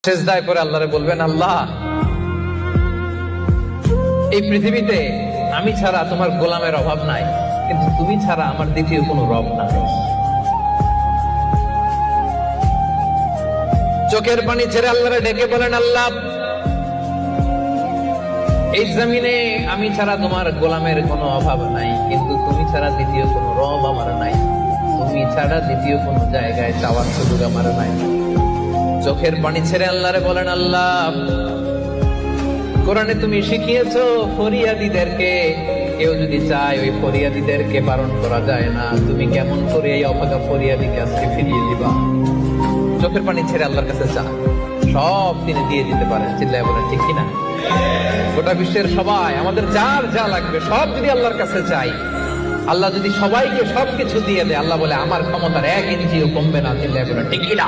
সেজদায় পড়ে আল্লাহরে বলবেন, আল্লাহ এই পৃথিবীতে আমি ছাড়া তোমার গোলামের অভাব নাই, কিন্তু তুমি ছাড়া আমার দ্বিতীয় কোনো রব নাই। চোখের পানি ছেড়ে আল্লাহরে ডেকে বলেন, আল্লাহ এই জমিনে আমি ছাড়া তোমার গোলামের কোনো অভাব নাই, কিন্তু তুমি ছাড়া দ্বিতীয় কোনো রব আমার নাই, তুমি ছাড়া দ্বিতীয় কোনো জায়গায় চাওয়ার সুযোগ আমার নাই। চোখের পানি ছেড়ে আল্লাহরে বলেন, আল্লাহ কোরআনে তুমি শিখিয়েছো ফরিয়াদীদেরকে কেউ যদি চায় ওই ফরিয়াদীদেরকে বারণ করা যায় না, তুমি কেমন করে এই অভাগা ফরিয়াদীকে আজকে ফিরিয়ে দিবা? চোখের পানি ছেড়ে আল্লাহর কাছে চা, সব তিনি দিয়ে দিতে পারেন। চিল্লায় বলেন ঠিক কিনা? গোটা বিশ্বের সবাই আমাদের যার যা লাগবে সব যদি আল্লাহর কাছে চাই, আল্লাহ যদি সবাইকে সবকিছু দিয়ে দেয়, আল্লাহ বলে আমার ক্ষমতার 1 ইঞ্চিও কমবে না। চিল্লায় বলেন ঠিক কিনা?